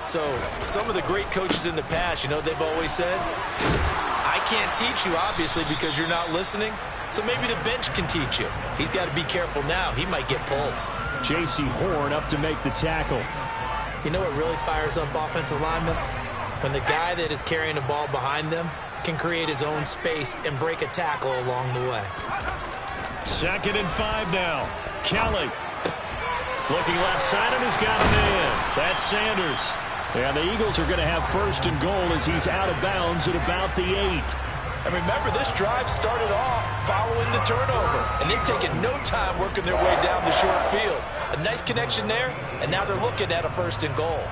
So some of the great coaches in the past, you know, they've always said, I can't teach you, obviously, because you're not listening. So maybe the bench can teach you. He's got to be careful now. He might get pulled. J.C. Horn up to make the tackle. You know what really fires up offensive linemen? When the guy that is carrying the ball behind them can create his own space and break a tackle along the way. 2nd and 5 now. Kelly. Looking left side and has got a man. That's Sanders. And the Eagles are going to have 1st and goal as he's out of bounds at about the 8. And remember, this drive started off following the turnover. And they've taken no time working their way down the short field. A nice connection there, and now they're looking at a 1st and goal.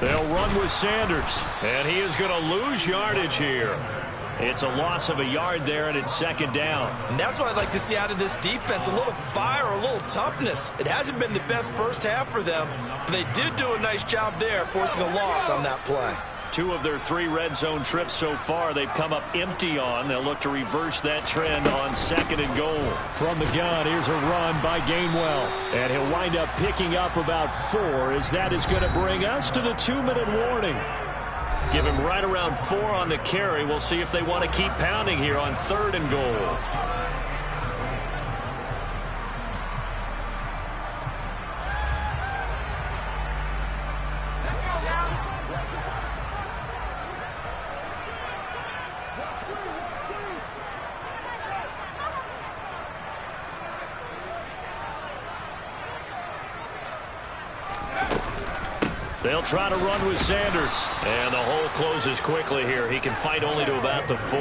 They'll run with Sanders, and he is going to lose yardage here. It's a loss of a yard there, and it's 2nd down. And that's what I'd like to see out of this defense, a little fire, a little toughness. It hasn't been the best first half for them, but they did do a nice job there, forcing a loss on that play. 2 of their 3 red zone trips so far they've come up empty on. They'll look to reverse that trend on 2nd and goal. From the gun, here's a run by Gainwell. And he'll wind up picking up about 4 as that is going to bring us to the 2-minute warning. Give him right around 4 on the carry. We'll see if they want to keep pounding here on 3rd and goal. They'll try to run with Sanders. And the hole closes quickly here. He can fight only to about the 4.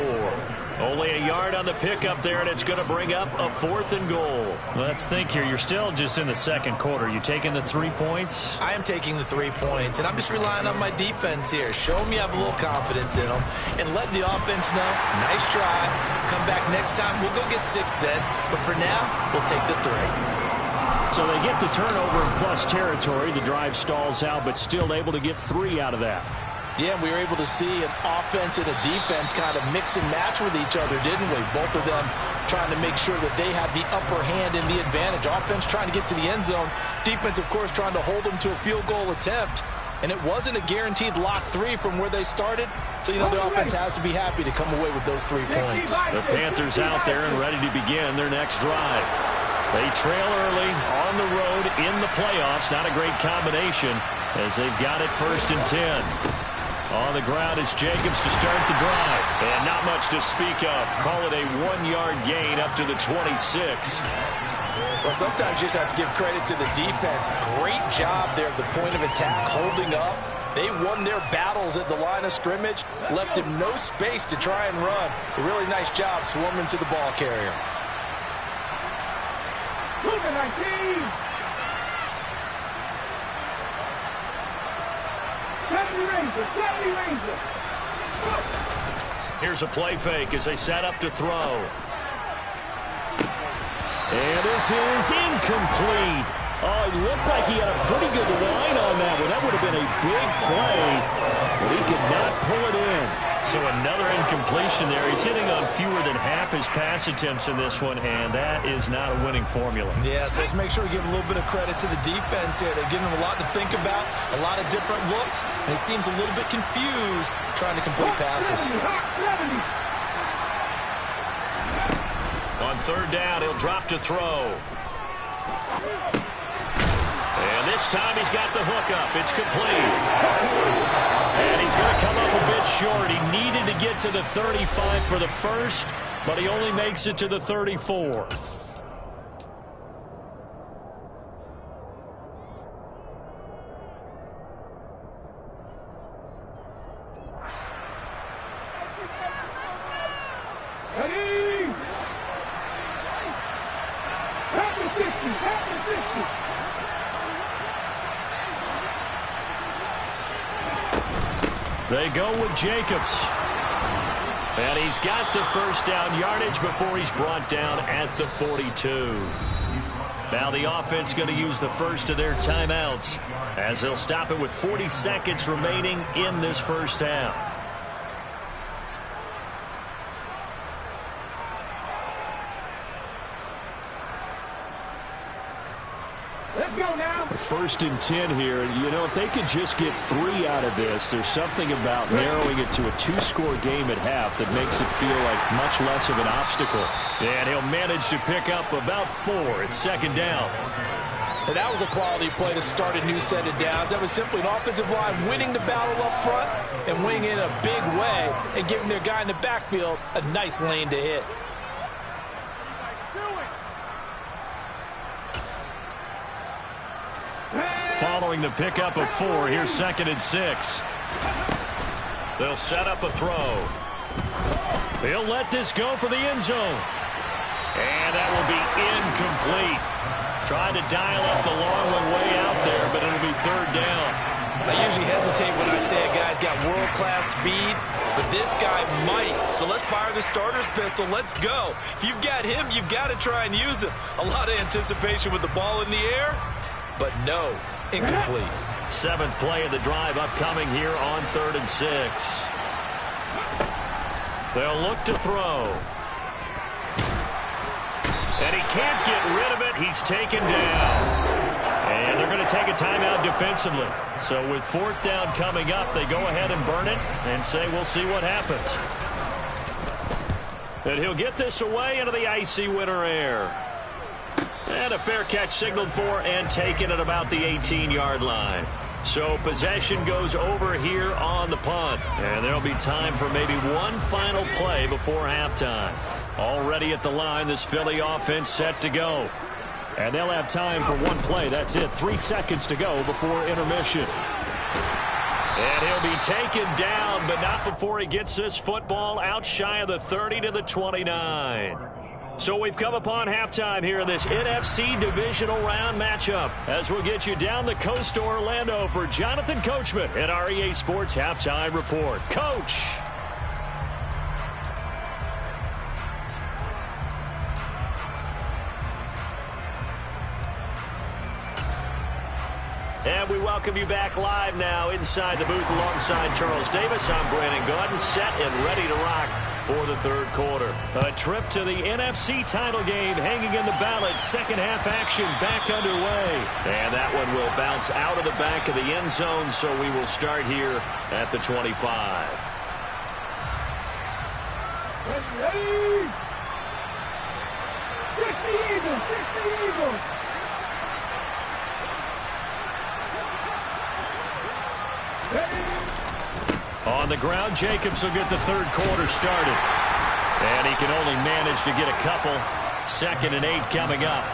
Only a yard on the pickup there, and it's going to bring up a 4th and goal. Let's think here. You're still just in the 2nd quarter. You taking the 3 points? I am taking the 3 points, and I'm just relying on my defense here. Show them you have a little confidence in them, and let the offense know, nice try. Come back next time. We'll go get 6 then. But for now, we'll take the 3. So they get the turnover in plus territory. The drive stalls out, but still able to get 3 out of that. Yeah, we were able to see an offense and a defense kind of mix and match with each other, didn't we? Both of them trying to make sure that they have the upper hand and the advantage. Offense trying to get to the end zone. Defense, of course, trying to hold them to a field goal attempt. And it wasn't a guaranteed lock 3 from where they started. So, you know, the offense has to be happy to come away with those 3 points. The Panthers out there and ready to begin their next drive. They trail early on the road in the playoffs. Not a great combination as they've got it 1st and 10. On the ground, it's Jacobs to start the drive. And not much to speak of. Call it a 1-yard gain up to the 26. Well, sometimes you just have to give credit to the defense. Great job there at the point of attack, holding up. They won their battles at the line of scrimmage, left him no space to try and run. A really nice job swarming to the ball carrier. Here's a play fake as they set up to throw. And this is incomplete. Oh, it looked like he had a pretty good line on that one. That would have been a big play, but he could not pull it in. So another incompletion there. He's hitting on fewer than half his pass attempts in this one, and that is not a winning formula. Yeah, so let's make sure we give a little bit of credit to the defense here. They're giving him a lot to think about, a lot of different looks, and he seems a little bit confused trying to complete passes. On 3rd down, he'll drop to throw. And this time he's got the hook up. It's complete. And he's going to come up a bit short. He needed to get to the 35 for the first, but he only makes it to the 34. They go with Jacobs. And he's got the first down yardage before he's brought down at the 42. Now the offense going to use the first of their timeouts as they'll stop it with 40 seconds remaining in this first half. Let's go now. 1st and 10 here. You know, if they could just get 3 out of this, there's something about narrowing it to a 2-score game at half that makes it feel like much less of an obstacle. And he'll manage to pick up about 4 at 2nd down. And that was a quality play to start a new set of downs. That was simply an offensive line winning the battle up front and winning it in a big way and giving their guy in the backfield a nice lane to hit. Following the pickup of 4, here's 2nd and 6. They'll set up a throw. He'll let this go for the end zone. And that will be incomplete. Trying to dial up the long one way out there, but it'll be 3rd down. I usually hesitate when I say a guy's got world-class speed, but this guy might. So let's fire the starter's pistol. Let's go. If you've got him, you've got to try and use him. A lot of anticipation with the ball in the air, but no, incomplete. 7th play of the drive upcoming here on 3rd and 6. They'll look to throw. And he can't get rid of it. He's taken down. And they're going to take a timeout defensively. So with 4th down coming up, they go ahead and burn it and say we'll see what happens. And he'll get this away into the icy winter air. And a fair catch signaled for and taken at about the 18-yard line. So possession goes over here on the punt. And there'll be time for maybe one final play before halftime. Already at the line, this Philly offense set to go. And they'll have time for one play. That's it. 3 seconds to go before intermission. And he'll be taken down, but not before he gets this football out shy of the 30 to the 29. So we've come upon halftime here in this NFC divisional round matchup as we'll get you down the coast to Orlando for Jonathan Coachman at our EA Sports Halftime Report. Coach. And we welcome you back live now inside the booth alongside Charles Davis. I'm Brandon Gordon, set and ready to rock for the 3rd quarter. A trip to the NFC title game hanging in the balance. 2nd half action back underway. And that one will bounce out of the back of the end zone, so we will start here at the 25. Ready? 60 Eagles, 60 Eagles. On the ground, Jacobs will get the 3rd quarter started. And he can only manage to get a couple. 2nd and 8 coming up.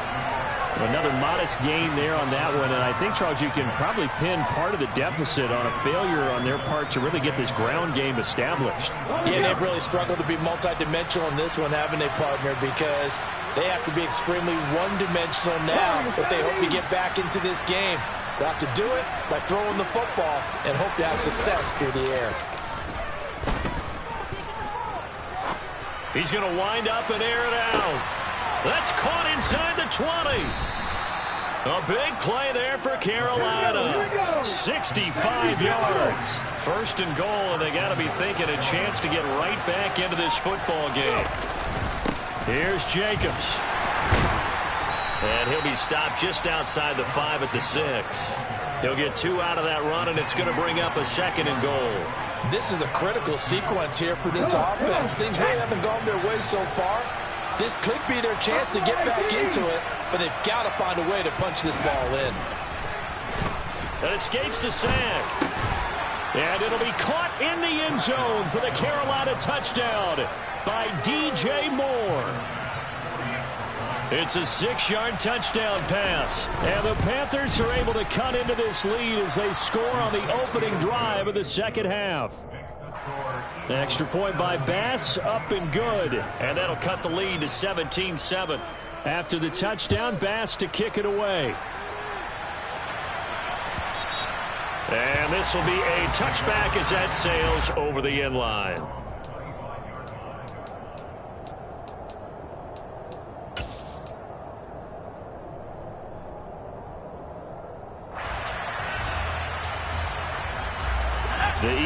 Another modest gain there on that one. And I think, Charles, you can probably pin part of the deficit on a failure on their part to really get this ground game established. Yeah, they've really struggled to be multidimensional in this one, haven't they, partner? Because they have to be extremely one-dimensional now if they hope to get back into this game. They'll have to do it by throwing the football and hope to have success through the air. He's going to wind up and air it out. That's caught inside the 20. A big play there for Carolina. 65 yards. 1st and goal, and they got to be thinking a chance to get right back into this football game. Here's Jacobs. And he'll be stopped just outside the 5 at the 6. He'll get 2 out of that run, and it's going to bring up a 2nd and goal. This is a critical sequence here for this offense. Things really haven't gone their way so far. This could be their chance to get back into it, but they've got to find a way to punch this ball in. That escapes the sack. And it'll be caught in the end zone for the Carolina touchdown by DJ Moore. It's a 6-yard touchdown pass. And the Panthers are able to cut into this lead as they score on the opening drive of the 2nd half. Extra point by Bass, up and good. And that'll cut the lead to 17-7. After the touchdown, Bass to kick it away. And this will be a touchback as that sails over the end line.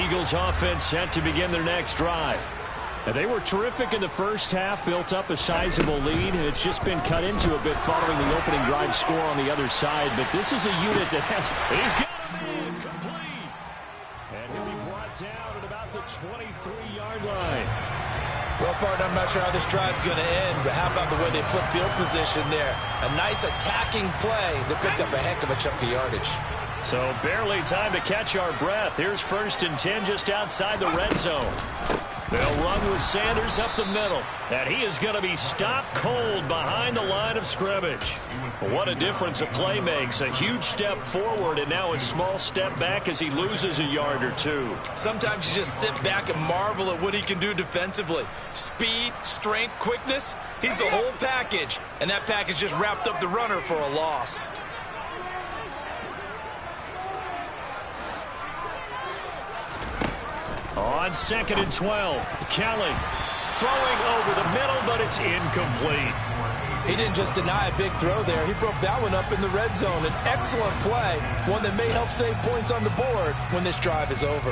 Eagles offense set to begin their next drive. And they were terrific in the first half, built up a sizable lead, and it's just been cut into a bit following the opening drive score on the other side. But this is a unit that has... He's got it complete. And he'll be brought down at about the 23-yard line. Well, partner, I'm not sure how this drive's going to end, but how about the way they flip field position there? A nice attacking play that picked up a heck of a chunk of yardage. So barely time to catch our breath. Here's 1st and 10 just outside the red zone. They'll run with Sanders up the middle. And he is going to be stopped cold behind the line of scrimmage. What a difference a play makes. A huge step forward and now a small step back as he loses a yard or two. Sometimes you just sit back and marvel at what he can do defensively. Speed, strength, quickness. He's the whole package. And that package just wrapped up the runner for a loss. On 2nd and 12, Kelly throwing over the middle, but it's incomplete. He didn't just deny a big throw there. He broke that one up in the red zone. An excellent play, one that may help save points on the board when this drive is over.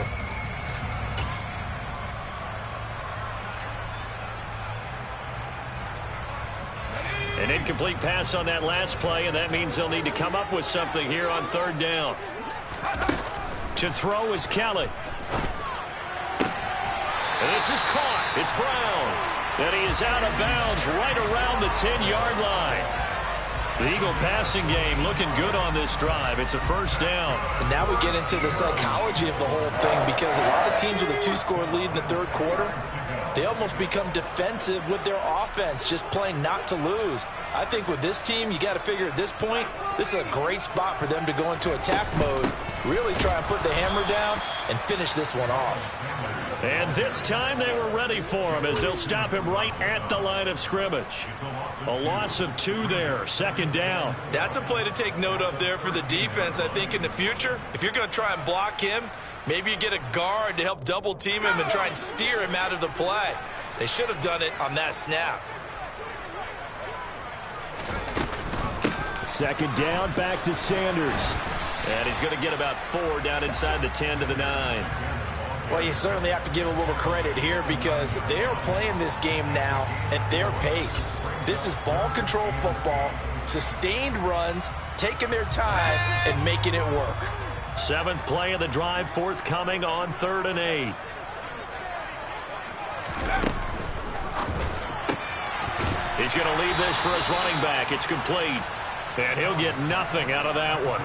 An incomplete pass on that last play, and that means they'll need to come up with something here on 3rd down. To throw is Kelly. And this is caught. It's Brown. And he is out of bounds right around the 10-yard line. The Eagle passing game looking good on this drive. It's a 1st down. And now we get into the psychology of the whole thing, because a lot of teams with a 2-score lead in the 3rd quarter, they almost become defensive with their offense, just playing not to lose. I think with this team, you got to figure at this point, this is a great spot for them to go into attack mode, really try and put the hammer down and finish this one off. And this time they were ready for him as they'll stop him right at the line of scrimmage. A loss of 2 there, 2nd down. That's a play to take note of there for the defense, I think, in the future. If you're going to try and block him, maybe you get a guard to help double team him and try and steer him out of the play. They should have done it on that snap. 2nd down, back to Sanders. And he's going to get about 4 down inside the 10 to the 9. Well, you certainly have to give a little credit here, because they are playing this game now at their pace. This is ball control football, sustained runs, taking their time and making it work. 7th play of the drive forthcoming on 3rd and 8. He's going to leave this for his running back. It's complete. And he'll get nothing out of that one.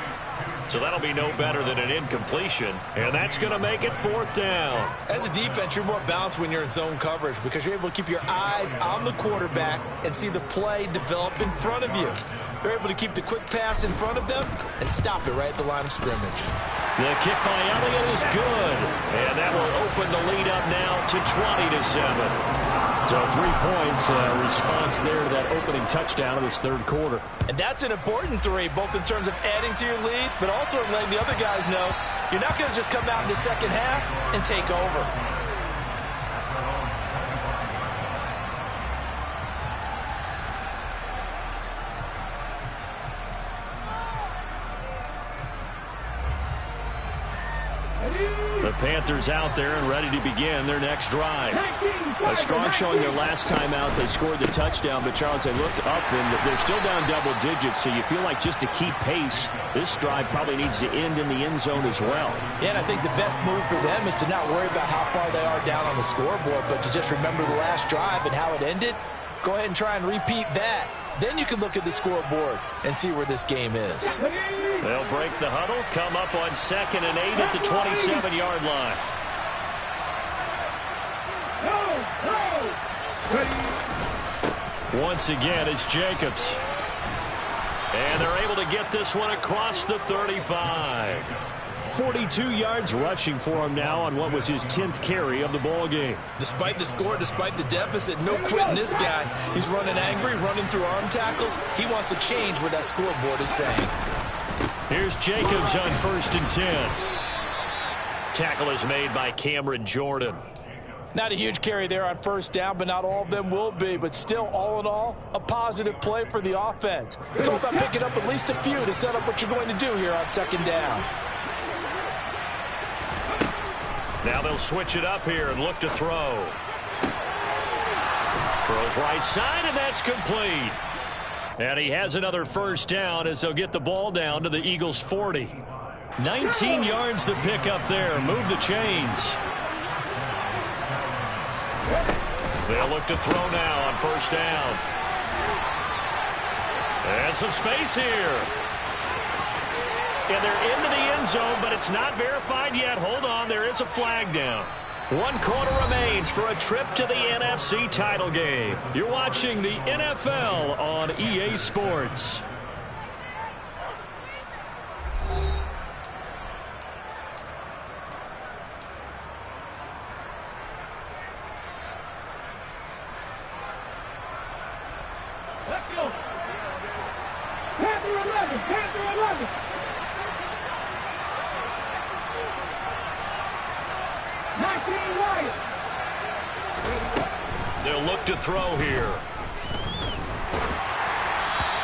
So that'll be no better than an incompletion. And that's going to make it 4th down. As a defense, you're more balanced when you're in zone coverage, because you're able to keep your eyes on the quarterback and see the play develop in front of you. They're able to keep the quick pass in front of them and stop it right at the line of scrimmage. The kick by Elliott is good. And that will open the lead up now to 20-7. So 3 points, response there to that opening touchdown of this 3rd quarter. And that's an important 3, both in terms of adding to your lead, but also letting the other guys know you're not going to just come out in the 2nd half and take over. The Panthers out there and ready to begin their next drive. A strong showing their last time out. They scored the touchdown, but Charles, they looked up and they're still down double digits, so you feel like just to keep pace, this drive probably needs to end in the end zone as well. Yeah, and I think the best move for them is to not worry about how far they are down on the scoreboard, but to just remember the last drive and how it ended. Go ahead and try and repeat that. Then you can look at the scoreboard and see where this game is. They'll break the huddle, come up on 2nd and 8 at the 27-yard line. Once again, it's Jacobs. And they're able to get this one across the 35. 42 yards rushing for him now on what was his 10th carry of the ball game. Despite the score, despite the deficit, no quitting this guy. He's running angry, running through arm tackles. He wants to change what that scoreboard is saying. Here's Jacobs on 1st and 10. Tackle is made by Cameron Jordan. Not a huge carry there on 1st down, but not all of them will be. But still, all in all, a positive play for the offense. It's all about picking up at least a few to set up what you're going to do here on 2nd down. Now they'll switch it up here and look to throw. Throws right side, and that's complete. And he has another first down as they'll get the ball down to the Eagles' 40. 19 yards to pick up there. Move the chains. They'll look to throw now on first down. And some space here. And they're into the end zone, but it's not verified yet. Hold on, there is a flag down. 1 quarter remains for a trip to the NFC title game. You're watching the NFL on EA Sports. Let's go. Panther 11, Panther 11. They'll look to throw here.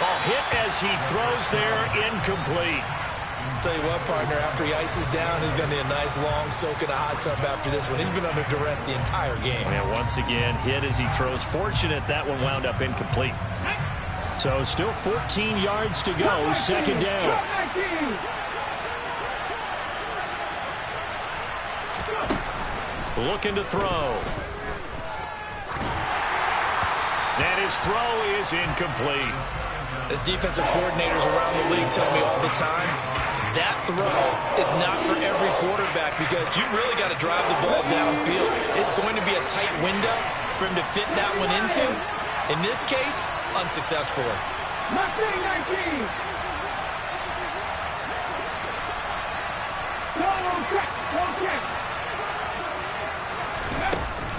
Oh, hit as he throws there, incomplete. I'll tell you what, partner, after he ices down, he's going to need a nice long soak in a hot tub after this one. He's been under duress the entire game. And once again, hit as he throws. Fortunate that one wound up incomplete. So still 14 yards to go, second down. Looking to throw. And his throw is incomplete. As defensive coordinators around the league tell me all the time, that throw is not for every quarterback because you've really got to drive the ball downfield. It's going to be a tight window for him to fit that one into. In this case, unsuccessfully. Mustang 19.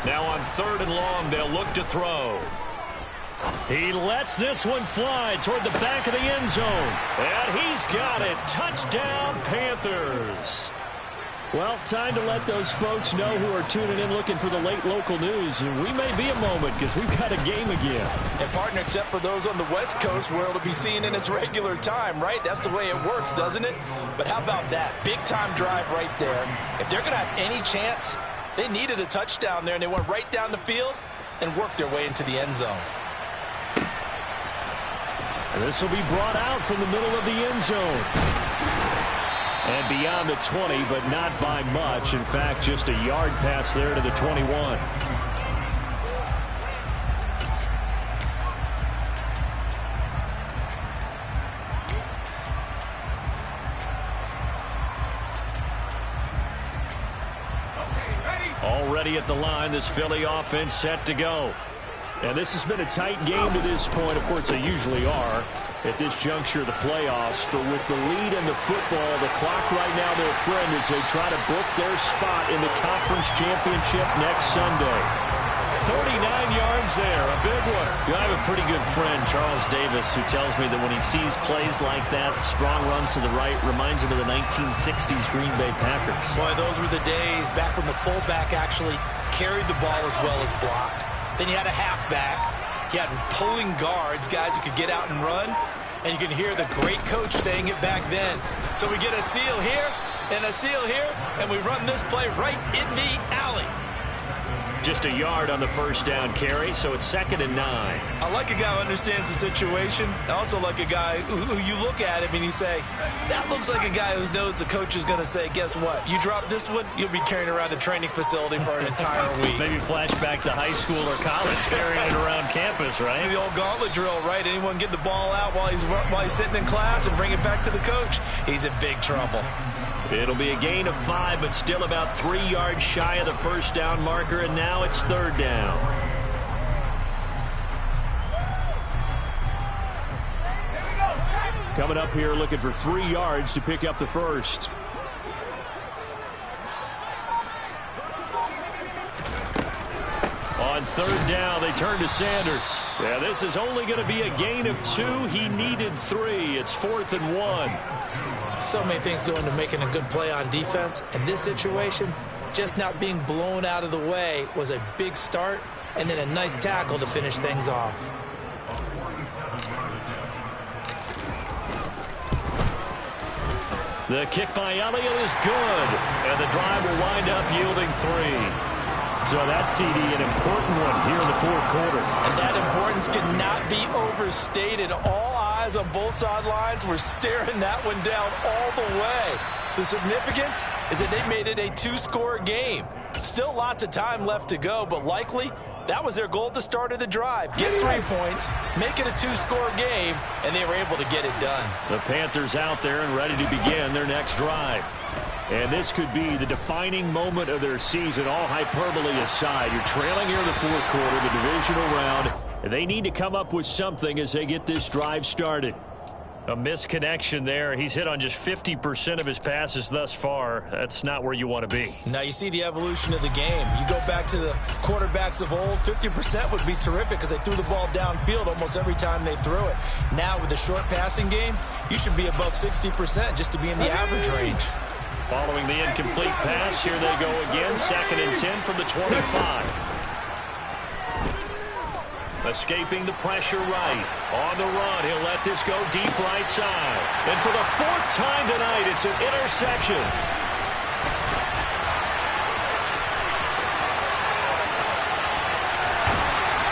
Now on 3rd and long, they'll look to throw. He lets this one fly toward the back of the end zone. And he's got it. Touchdown, Panthers. Well, time to let those folks know who are tuning in looking for the late local news. And we may be a moment because we've got a game again. And, partner, except for those on the West Coast where it'll be seen in its regular time, right? That's the way it works, doesn't it? But how about that? Big-time drive right there. If they're going to have any chance, they needed a touchdown there, and they went right down the field and worked their way into the end zone. This will be brought out from the middle of the end zone. And beyond the 20, but not by much. In fact, just a yard pass there to the 21. Already at the line, this Philly offense set to go. And this has been a tight game to this point. Of course, they usually are at this juncture of the playoffs. But with the lead in the football, the clock right now their friend as they try to book their spot in the conference championship next Sunday. 39 yards there, a big one. I have a pretty good friend, Charles Davis, who tells me that when he sees plays like that, strong runs to the right, reminds him of the 1960s Green Bay Packers. Boy, those were the days back when the fullback actually carried the ball as well as blocked. Then you had a halfback. You had pulling guards, guys who could get out and run. And you can hear the great coach saying it back then. So we get a seal here and a seal here, and we run this play right in the alley. Just a yard on the first down carry, so it's 2nd and 9. I like a guy who understands the situation. I also like a guy who you look at him and you say, that looks like a guy who knows the coach is going to say, guess what? You drop this one, you'll be carrying around a training facility for an entire week. Maybe flashback to high school or college, carrying it around campus, right? The old gauntlet drill, right? Anyone get the ball out while he's sitting in class and bring it back to the coach? He's in big trouble. It'll be a gain of 5, but still about 3 yards shy of the first down marker, and now it's 3rd down. Coming up here looking for 3 yards to pick up the first. On 3rd down, they turn to Sanders. Yeah, this is only going to be a gain of 2. He needed 3. It's 4th and 1. So many things go into making a good play on defense. In this situation, just not being blown out of the way was a big start, and then a nice tackle to finish things off. The kick by Elliott is good, and the drive will wind up yielding 3. So that's, CD, an important one here in the fourth quarter. And that importance cannot be overstated. All eyes on both sidelines were staring that one down all the way. The significance is that they made it a 2-score game. Still lots of time left to go, but likely that was their goal at the start of the drive. Get 3 points, make it a 2-score game, and they were able to get it done. The Panthers out there and ready to begin their next drive. And this could be the defining moment of their season, all hyperbole aside. You're trailing here in the fourth quarter, the divisional round, and they need to come up with something as they get this drive started. A misconnection there. He's hit on just 50% of his passes thus far. That's not where you want to be. Now you see the evolution of the game. You go back to the quarterbacks of old, 50% would be terrific because they threw the ball downfield almost every time they threw it. Now with the short passing game, you should be above 60% just to be in the average range. Following the incomplete pass, here they go again. 2nd and 10 from the 25. Escaping the pressure right. On the run, he'll let this go deep right side. And for the 4th time tonight, it's an interception.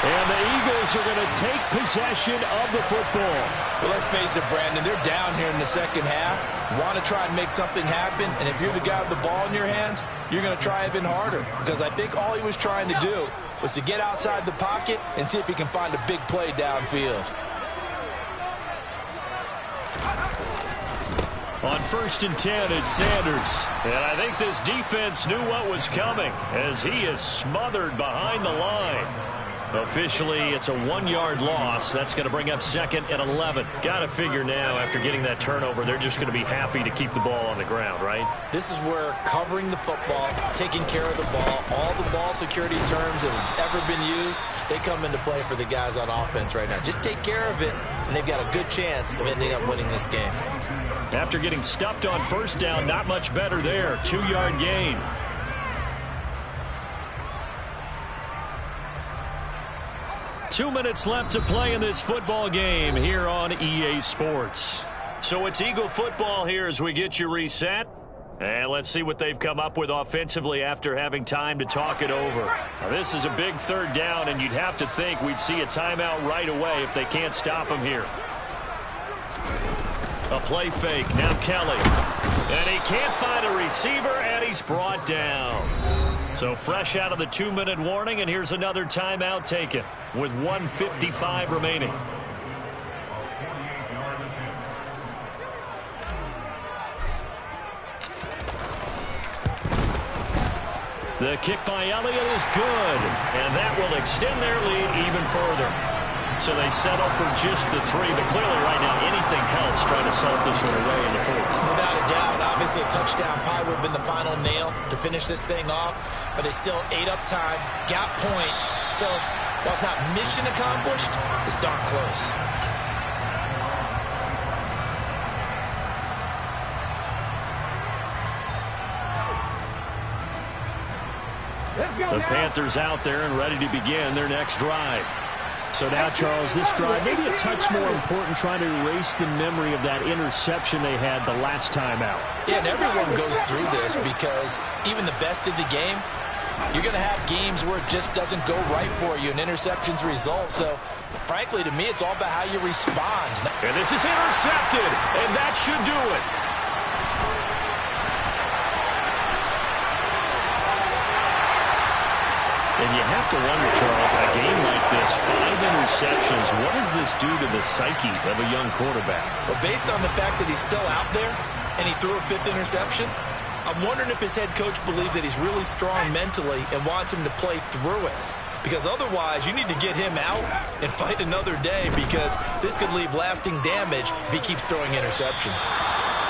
And the Eagles are going to take possession of the football. Well, let's face it, Brandon, they're down here in the second half. Want to try and make something happen, and if you're the guy with the ball in your hands, you're going to try even harder. Because I think all he was trying to do was to get outside the pocket and see if he can find a big play downfield. On 1st and 10, it's Sanders. And I think this defense knew what was coming as he is smothered behind the line. Officially, it's a 1-yard loss. That's going to bring up 2nd and 11. Got to figure now, after getting that turnover, they're just going to be happy to keep the ball on the ground, right? This is where covering the football, taking care of the ball, all the ball security terms that have ever been used, they come into play for the guys on offense right now. Just take care of it, and they've got a good chance of ending up winning this game. After getting stuffed on 1st down, not much better there. 2-yard gain. Two minutes left to play in this football game here on EA Sports. So it's Eagle football here as we get you reset. And let's see what they've come up with offensively after having time to talk it over. Now, this is a big 3rd down, and you'd have to think we'd see a timeout right away if they can't stop him here. A play fake. Now Kelly. And he can't find a receiver, and he's brought down. So fresh out of the 2-minute warning, and here's another timeout taken with 1:55 remaining. The kick by Elliott is good, and that will extend their lead even further. So they settle for just the 3, but clearly right now anything helps trying to salt this one away in the 4th. Without a doubt, obviously a touchdown probably would have been the final nail to finish this thing off, but it's still ate up time, got points. So while it's not mission accomplished, it's darn close. The Panthers out there and ready to begin their next drive. So now, Charles, this drive maybe a touch more important, trying to erase the memory of that interception they had the last time out. Yeah, and everyone goes through this because even the best in the game, you're going to have games where it just doesn't go right for you, and interceptions result. So, frankly, to me, it's all about how you respond. And this is intercepted, and that should do it. And you have to wonder, Charles, a game like this, 5 interceptions, what does this do to the psyche of a young quarterback? Well, based on the fact that he's still out there and he threw a 5th interception, I'm wondering if his head coach believes that he's really strong mentally and wants him to play through it. Because otherwise, you need to get him out and fight another day, because this could leave lasting damage if he keeps throwing interceptions.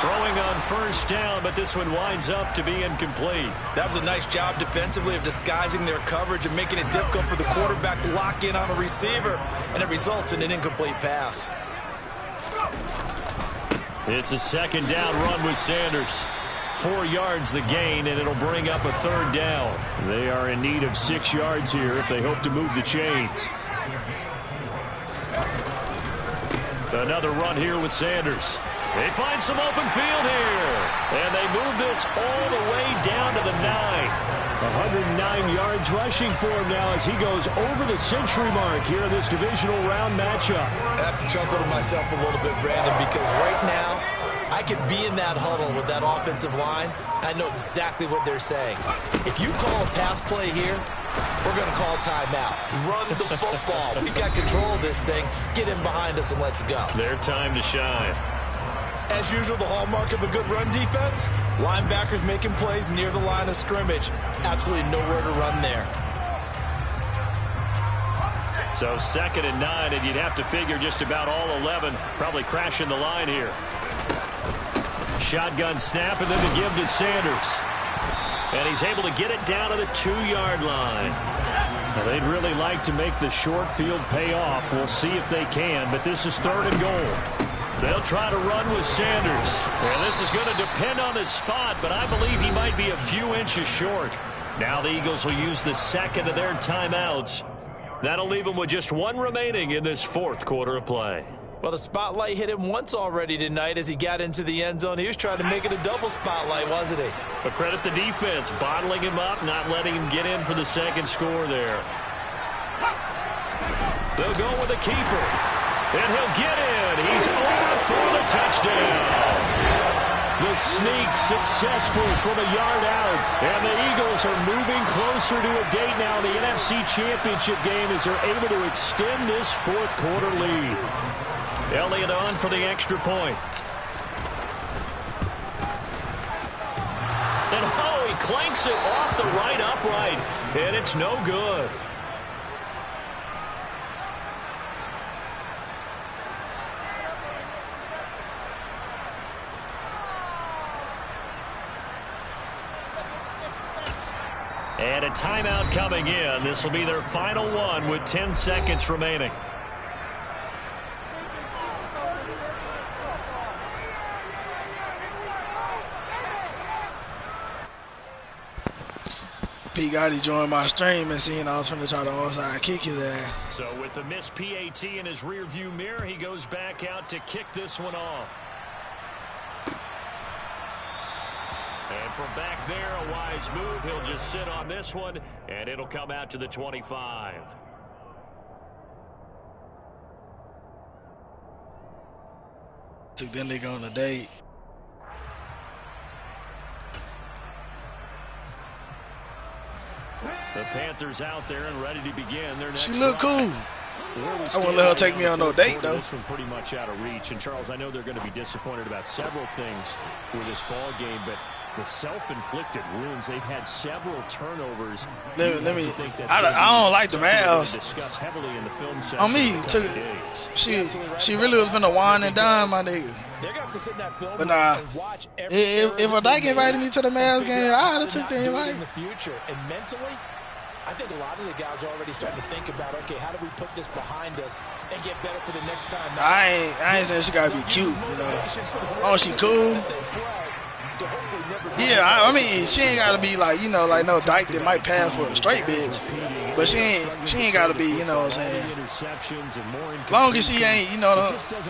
Throwing on 1st down, but this one winds up to be incomplete. That was a nice job defensively of disguising their coverage and making it difficult for the quarterback to lock in on a receiver, and it results in an incomplete pass. It's a 2nd down run with Sanders. 4 yards the gain, and it'll bring up a 3rd down. They are in need of 6 yards here if they hope to move the chains. Another run here with Sanders. They find some open field here. And they move this all the way down to the 9. 109 yards rushing for him now as he goes over the century mark here in this divisional round matchup. I have to chuckle to myself a little bit, Brandon, because right now I could be in that huddle with that offensive line. I know exactly what they're saying. If you call a pass play here, we're going to call timeout. Run the football. We've got control of this thing. Get in behind us and let's go. Their time to shine. As usual, the hallmark of a good run defense, linebackers making plays near the line of scrimmage. Absolutely nowhere to run there. So 2nd and 9, and you'd have to figure just about all 11 probably crashing the line here. Shotgun snap, and then the give to Sanders. And he's able to get it down to the 2-yard line. Now, they'd really like to make the short field pay off. We'll see if they can, but this is 3rd and goal. They'll try to run with Sanders. And this is going to depend on his spot, but I believe he might be a few inches short. Now the Eagles will use the 2nd of their timeouts. That'll leave them with just 1 remaining in this 4th quarter of play. Well, the spotlight hit him once already tonight as he got into the end zone. He was trying to make it a double spotlight, wasn't he? But credit the defense, bottling him up, not letting him get in for the 2nd score there. They'll go with the keeper. And he'll get in. He's over for the touchdown. The sneak successful from a yard out. And the Eagles are moving closer to a date now. The NFC Championship game as they're able to extend this 4th quarter lead. Elliott on for the extra point. And oh, he clanks it off the right upright. And it's no good. And a timeout coming in. This will be their final one with 10 seconds remaining. P. Gotti joined my stream and seeing I was going to try to onside kick his ass. So with a missed PAT in his rearview mirror, he goes back out to kick this one off. And from back there, a wise move. He'll just sit on this one, and it'll come out to the 25. Took that nigga on a date. The Panthers out there and ready to begin their next She look drive. cool. I won't let her take me on no date, though. This one pretty much out of reach. And, Charles, I know they're going to be disappointed about several things with this ball game, but the self-inflicted wounds, they've had several turnovers. Let me I don't like the Mavs. Discuss heavily in the film On me, she really was finna wine and dine, my nigga. But nah, if a dyke invited me to the Mavs game, I'd have took the invite. In the future, and mentally, I think a lot of the guys are already starting to think about, okay, how do we put this behind us and get better for the next time? I ain't saying she gotta be cute, you know. Oh, she cool. Yeah, I mean, she ain't gotta be like, you know, like no dyke that might pass for a straight bitch. But she ain't gotta be, you know what I'm saying. Long as she ain't, you know,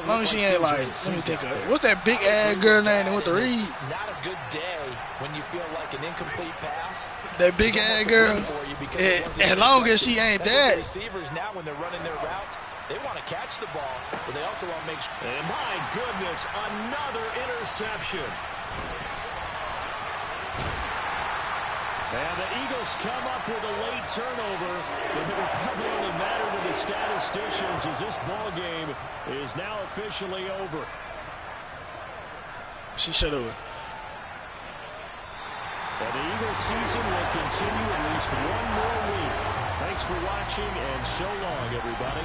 long as she ain't like, let me think of it. What's that big ass girl name that went to read? Not a good day when you feel like an incomplete pass. That big ass girl. As long as she ain't that. Receivers now when they're running their routes, they want to catch the ball, but they also want to make sure. And my goodness, another interception. And the Eagles come up with a late turnover, but it will probably only matter to the statisticians as this ball game is now officially over. She should have. And the Eagles season will continue at least one more week. Thanks for watching, and so long, everybody.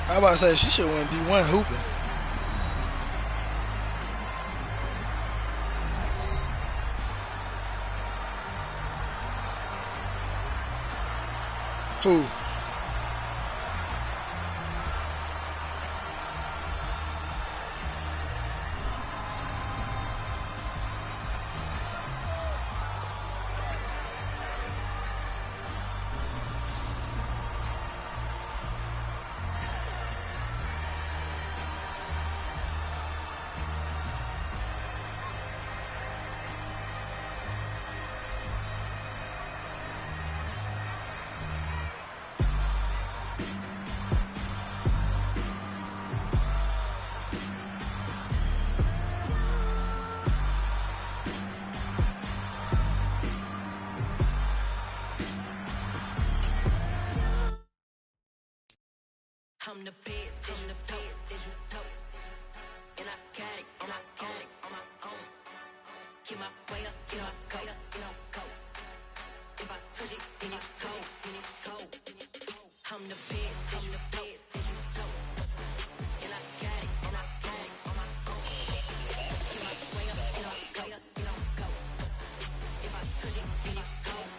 I was about to say, she should win D1 hooping. Who? I'm the best, I'm the best, you know. And I got it, and I got it on my own. Get my way up, get my go, go. If I touch it, then it's cold, I'm the best, you know. And I got it, and I got it on my own. Get my way up, get my go. If I touch it, then it's cold,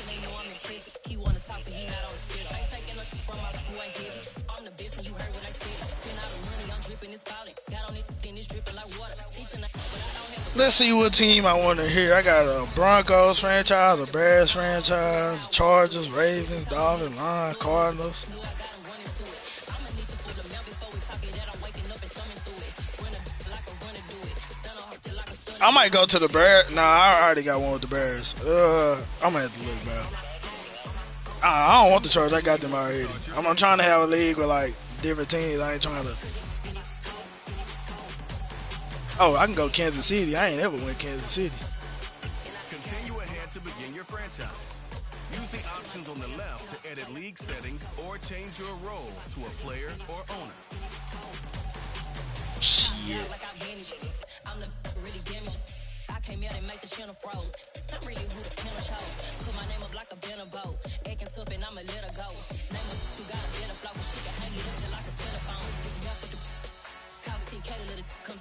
They know I'm impressive. He wanna talk, but he not on the stairs. I ain't taking nothing from my boy heavy. I'm the best, and you heard what I said. Spend all the money, I'm dripping, it's falling. Got on it, then it's dripping like water. Teaching, but I don't have. Let's see what team I want to hear. I got a Broncos franchise, a Bears franchise, Chargers, Ravens, Dolphins, Lions, Cardinals. I might go to the Bears. Nah, I already got one with the Bears. I'm gonna have to look back. I don't want the Chargers. I got them already. I'm trying to have a league with like different teams. I ain't trying to. Oh, I can go Kansas City. I ain't ever went Kansas City. Continue ahead to begin your franchise. Use the options on the left to edit league settings or change your role to a player or owner. Shit. I'm the really damaged. I came out and make the channel froze. I'm really who the panel chose. Put my name up like a banner boat. Acting tough and I'ma let her go. Name up who got a better flow. She can hang it up just like a telephone. Cost 10K to let it come